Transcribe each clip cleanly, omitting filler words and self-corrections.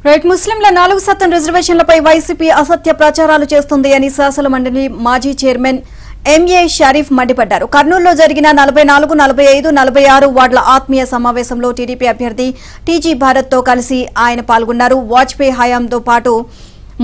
Right ముస్లింల 4% రిజర్వేషన్లపై YCP అసత్య ప్రచారాలు చేస్తుంది అని శాసన మండలి మాజీ చైర్మన్ ఎంఏ షరీఫ్ మండిపడ్డారు. కర్నూలులో జరిగిన 44, 45, 46 వార్డుల ఆత్మీయ సమావేశంలో టీడీపీ అభ్యర్థి టీజీ భారత్ తో కలిసి ఆయన పాల్గొన్నారు. వాజ్పేయి హయాంతో పాటు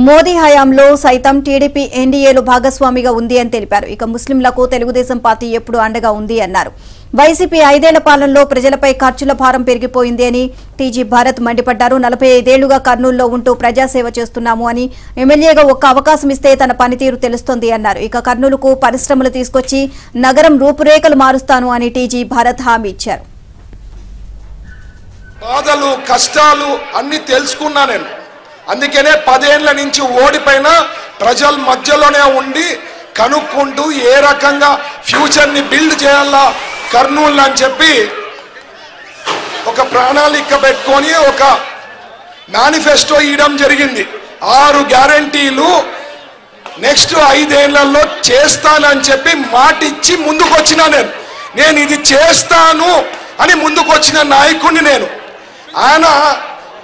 మోదీ హయాంలో సైతం టీడీపీ ఎన్డీఏలో భాగస్వామిగా ఉంది అని తెలిపారు. ఇక ముస్లింలకు తెలుగుదేశం పార్టీ ఎప్పుడు అండగా ఉంది అన్నారు. వైసీపీ 5 ఏళ్ల పాలనలో ప్రజలపై ఖర్చుల భారం పెరిగిపోయింది అని టీజీ భారత్ మండిపడ్డారు. 45 ఏళ్లుగా కర్నూలులో ఉంటూ ప్రజాసేవ చేస్తున్నాము అని, ఎమ్మెల్యేగా ఒక్క అవకాశం ఇస్తే తన పనితీరు తెలుస్తోంది అన్నారు. ఇక కర్నూలుకు పరిశ్రమలు తీసుకొచ్చి నగరం రూపురేఖలు మారుస్తాను అని టీజీ భారత్ హామీ ఇచ్చారు. బాధలు కష్టాలు అన్ని తెలుసుకున్నా నేను. అందుకనే 10 ఏళ్ల నుంచి ఓడిపోయిన ప్రజల మధ్యలోనే ఉండి కనుక్కుంటూ ఏ రకంగా ఫ్యూచర్ ని బిల్డ్ చేయాలా కర్నూలు అని చెప్పి ఒక ప్రణాళిక పెట్టుకొని ఒక మేనిఫెస్టో ఇవ్వడం జరిగింది. 6 గ్యారంటీలు నెక్స్ట్ 5 ఏళ్లలో చేస్తానని చెప్పి మాట ఇచ్చి ముందుకొచ్చినా నేను ఇది చేస్తాను అని ముందుకొచ్చిన నాయకుడిని నేను. ఆయన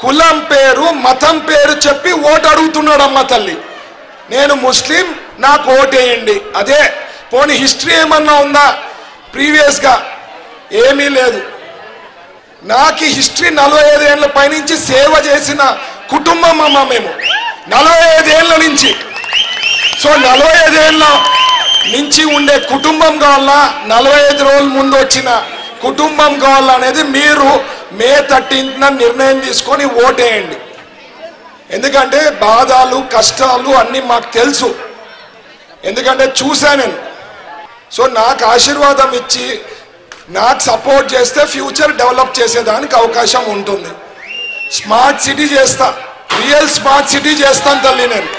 కులం పేరు మతం పేరు చెప్పి ఓటు అడుగుతున్నాడు. అమ్మ తల్లి, నేను ముస్లిం, నాకు ఓటేయండి. అదే పోనీ హిస్టరీ ఏమన్నా ఉందా? ప్రీవియస్గా ఏమీ లేదు. నాకు హిస్టరీ 45 ఏళ్ల పైనుంచి సేవ చేసిన కుటుంబం అమ్మ మేము. 45 ఏళ్ల నుంచి. సో 45 ఏళ్ల నుంచి ఉండే కుటుంబం కావాలా, 45 రోజుల ముందు వచ్చిన కుటుంబం కావాలా అనేది మీరు మే 13న నిర్ణయం తీసుకొని ఓటేయండి. ఎందుకంటే బాధలు కష్టాలు అన్నీ మాకు తెలుసు, ఎందుకంటే చూసా నేను. సో నాకు ఆశీర్వాదం ఇచ్చి నాకు సపోర్ట్ చేస్తే ఫ్యూచర్ డెవలప్ చేసేదానికి అవకాశం ఉంటుంది. స్మార్ట్ సిటీ చేస్తా, రియల్ స్మార్ట్ సిటీ చేస్తాను తల్లి నేను.